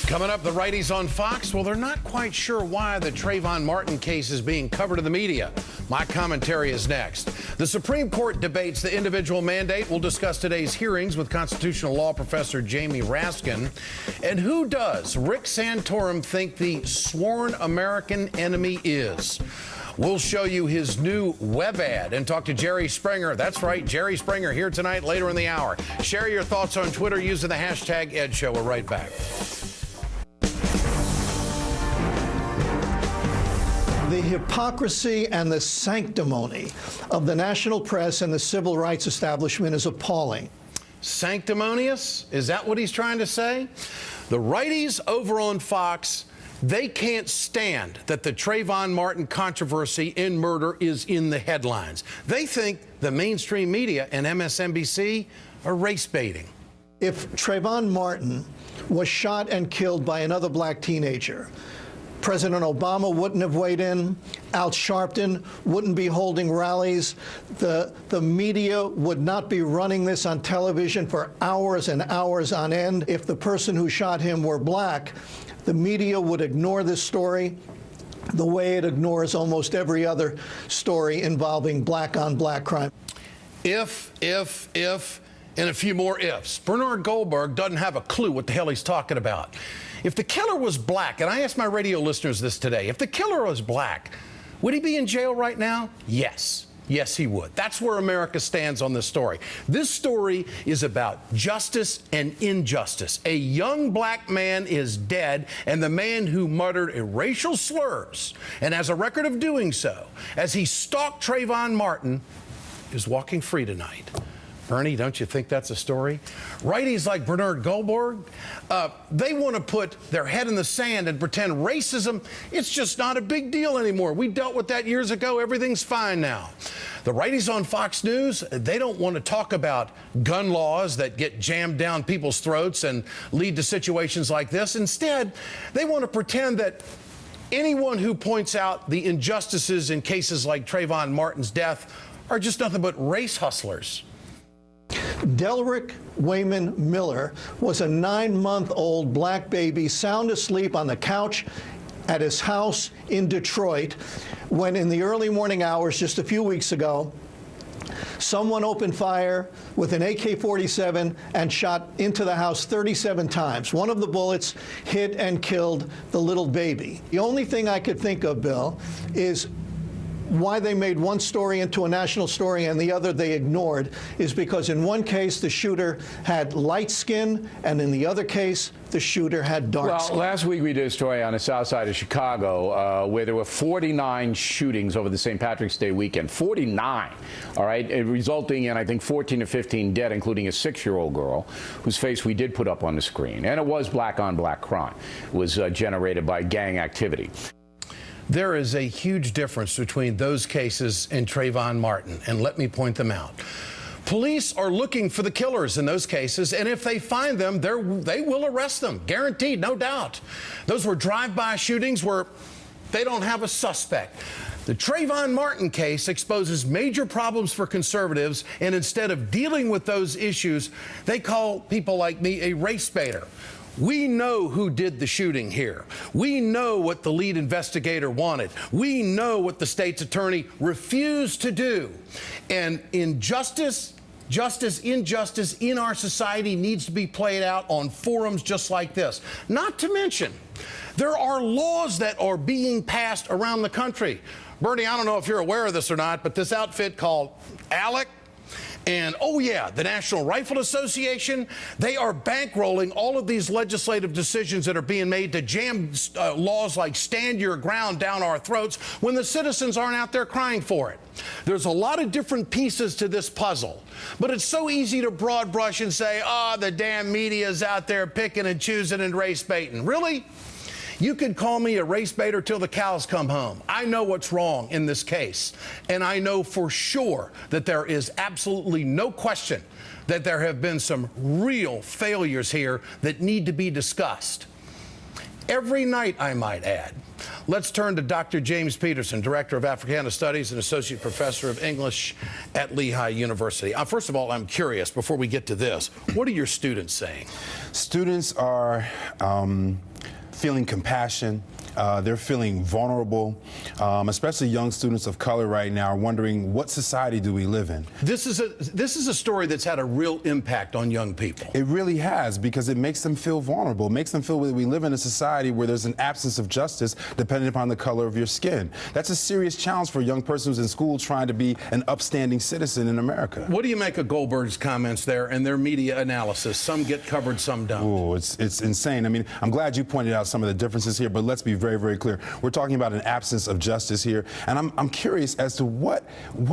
Coming up, the righties on Fox, well, they're not quite sure why the Trayvon Martin case is being covered in the media. My commentary is next. The Supreme Court debates the individual mandate. We'll discuss today's hearings with constitutional law professor Jamie Raskin. And who does Rick Santorum think the sworn American enemy is? We'll show you his new web ad and talk to Jerry Springer. That's right, Jerry Springer here tonight, later in the hour. Share your thoughts on Twitter using the hashtag #EdShow. We're right back. The hypocrisy and the sanctimony of the national press and the civil rights establishment is appalling. Sanctimonious? Is that what he's trying to say? The righties over on Fox, they can't stand that the Trayvon Martin controversy in murder is in the headlines. They think the mainstream media and MSNBC are race baiting. If Trayvon Martin was shot and killed by another black teenager, President Obama wouldn't have weighed in. Al Sharpton wouldn't be holding rallies. The media would not be running this on television for hours and hours on end. If the person who shot him were black, the media would ignore this story the way it ignores almost every other story involving black-on-black crime. If, and a few more ifs. Bernard Goldberg doesn't have a clue what the hell he's talking about. If the killer was black, and I asked my radio listeners this today, if the killer was black, would he be in jail right now? Yes. Yes, he would. That's where America stands on this story. This story is about justice and injustice. A young black man is dead, and the man who muttered racial slurs, and has a record of doing so, as he stalked Trayvon Martin, is walking free tonight. Bernie, don't you think that's a story? Righties like Bernard Goldberg, they want to put their head in the sand and pretend racism, it's just not a big deal anymore. We dealt with that years ago. Everything's fine now. The righties on Fox News, they don't want to talk about gun laws that get jammed down people's throats and lead to situations like this. Instead, they want to pretend that anyone who points out the injustices in cases like Trayvon Martin's death are just nothing but race hustlers. Delrick Wayman Miller was a 9-month-old black baby sound asleep on the couch at his house in Detroit when, in the early morning hours just a few weeks ago, someone opened fire with an AK-47 and shot into the house 37 times. One of the bullets hit and killed the little baby. The only thing I could think of, Bill, is why they made one story into a national story and the other they ignored is because in one case the shooter had light skin and in the other case the shooter had dark skin. Well, last week we did a story on the south side of Chicago where there were 49 shootings over the St. Patrick's Day weekend. 49, all right, resulting in, I think, 14 or 15 dead, including a 6-year-old girl whose face we did put up on the screen. And it was black-on-black crime. It was generated by gang activity. There is a huge difference between those cases and Trayvon Martin, and let me point them out. Police are looking for the killers in those cases, and if they find them, they will arrest them, guaranteed, no doubt. Those were drive-by shootings where they don't have a suspect. The Trayvon Martin case exposes major problems for conservatives, and instead of dealing with those issues, they call people like me a race baiter. We know who did the shooting here. We know what the lead investigator wanted. We know what the state's attorney refused to do. And injustice in our society needs to be played out on forums just like this. Not to mention, there are laws that are being passed around the country. Bernie, I don't know if you're aware of this or not, but this outfit called ALEC, and, oh yeah, the National Rifle Association, they are bankrolling all of these legislative decisions that are being made to jam laws like stand your ground down our throats when the citizens aren't out there crying for it. There's a lot of different pieces to this puzzle, but it's so easy to broad brush and say, oh, the damn media's out there picking and choosing and race baiting. Really? You could call me a race baiter till the cows come home. I know what's wrong in this case, and I know for sure that there is absolutely no question that there have been some real failures here that need to be discussed. Every night, I might add. Let's turn to Dr. James Peterson, Director of Africana Studies and Associate Professor of English at Lehigh University. First of all, I'm curious, before we get to this, what are your students saying? Students are feeling compassion. They're feeling vulnerable, especially young students of color right now are wondering, what society do we live in? This is a story that's had a real impact on young people. It really has, because it makes them feel vulnerable. It makes them feel that we live in a society where there's an absence of justice depending upon the color of your skin. That's a serious challenge for a young person who's in school trying to be an upstanding citizen in America. What do you make of Goldberg's comments there and their media analysis? Some get covered, some don't. Oh, it's insane. I mean, I'm glad you pointed out some of the differences here, but let's be very, very clear. We're talking about an absence of justice here, and I'm curious as to what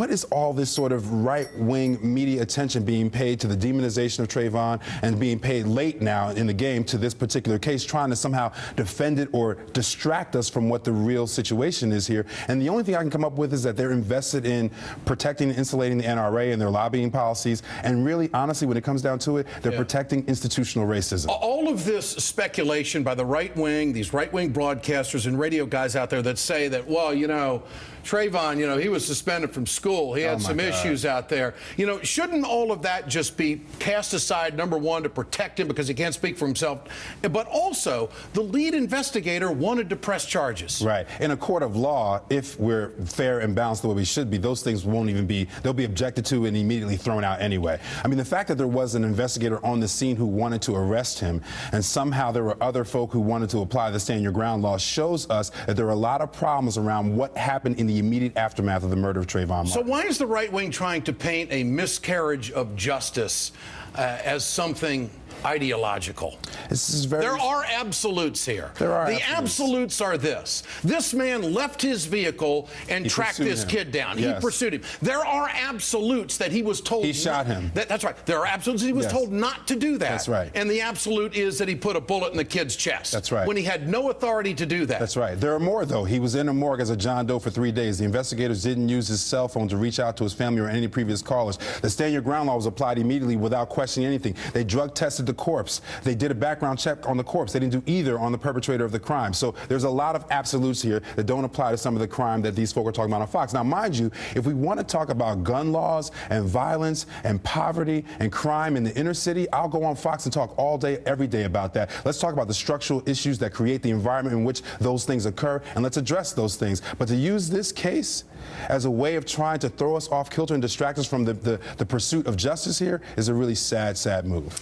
is all this sort of right-wing media attention being paid to the demonization of Trayvon and being paid late now in the game to this particular case, trying to somehow defend it or distract us from what the real situation is here. And the only thing I can come up with is that they're invested in protecting and insulating the NRA and their lobbying policies, and really, honestly, when it comes down to it, they're protecting institutional racism. All of this speculation by the right wing, these right-wing broadcasters and radio guys out there that say that, well, you know, Trayvon, you know, he was suspended from school. He had some issues out there. You know, shouldn't all of that just be cast aside, number one, to protect him because he can't speak for himself, but also the lead investigator wanted to press charges. Right. In a court of law, if we're fair and balanced the way we should be, those things won't even be, they'll be objected to and immediately thrown out anyway. I mean, the fact that there was an investigator on the scene who wanted to arrest him, and somehow there were other folk who wanted to apply the stand your ground law, shows us that there are a lot of problems around what happened in the immediate aftermath of the murder of Trayvon Martin. So why is the right wing trying to paint a miscarriage of justice as something ideological? There are absolutes here. The absolutes are this. This man left his vehicle and tracked this kid down. He pursued him. There are absolutes that he was told. He shot him. That's right. There are absolutes he was told not to do that. That's right. And the absolute is that he put a bullet in the kid's chest. That's right. When he had no authority to do that. That's right. There are more, though. He was in a morgue as a John Doe for 3 days. The investigators didn't use his cell phone to reach out to his family or any previous callers. The stand your ground law was applied immediately without questioning anything. They drug tested the corpse. They did a background check on the corpse. They didn't do either on the perpetrator of the crime. So there's a lot of absolutes here that don't apply to some of the crime that these folk are talking about on Fox. Now, mind you, if we want to talk about gun laws and violence and poverty and crime in the inner city, I'll go on Fox and talk all day, every day about that. Let's talk about the structural issues that create the environment in which those things occur, and let's address those things. But to use this case as a way of trying to throw us off kilter and distract us from the pursuit of justice here is a really sad, sad move.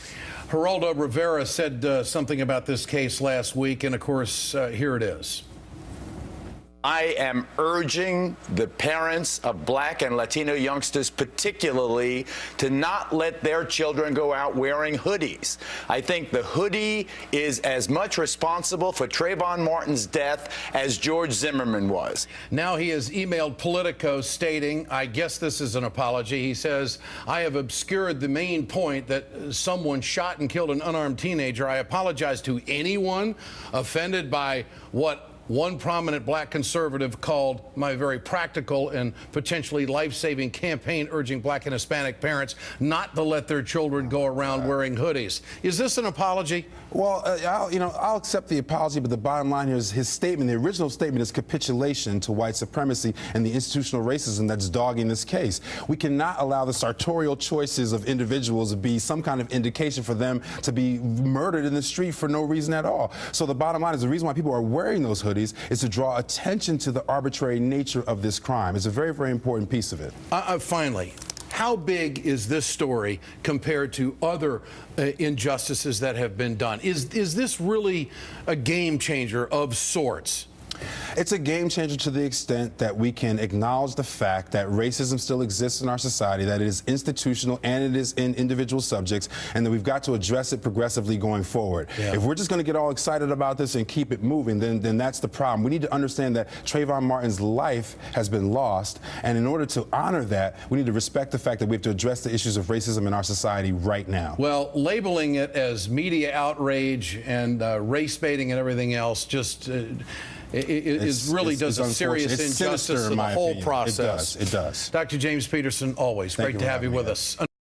Geraldo Rivera said something about this case last week, and of course, here it is. I am urging the parents of Black and Latino youngsters particularly to not let their children go out wearing hoodies. I think the hoodie is as much responsible for Trayvon Martin's death as George Zimmerman was. Now he has emailed Politico stating, I guess this is an apology. He says, I have obscured the main point that someone shot and killed an unarmed teenager. I apologize to anyone offended by what one prominent Black conservative called my very practical and potentially life-saving campaign urging Black and Hispanic parents not to let their children go around wearing hoodies. Is this an apology? Well, I'll accept the apology, but the bottom line here is his statement, the original statement, is capitulation to white supremacy and the institutional racism that's dogging this case. We cannot allow the sartorial choices of individuals to be some kind of indication for them to be murdered in the street for no reason at all. So the bottom line is the reason why people are wearing those hoodies is to draw attention to the arbitrary nature of this crime. It's a very, very important piece of it. Finally, how big is this story compared to other injustices that have been done? Is this really a game changer of sorts? It's a game changer to the extent that we can acknowledge the fact that racism still exists in our society, that it is institutional and it is in individual subjects, and that we've got to address it progressively going forward. If we're just going to get all excited about this and keep it moving, then that's the problem. We need to understand that Trayvon Martin's life has been lost, and in order to honor that, we need to respect the fact that we have to address the issues of racism in our society right now. Well, labeling it as media outrage and race baiting and everything else just it really does a serious injustice to the whole process. It does. Dr. James Peterson, always great to have you with us.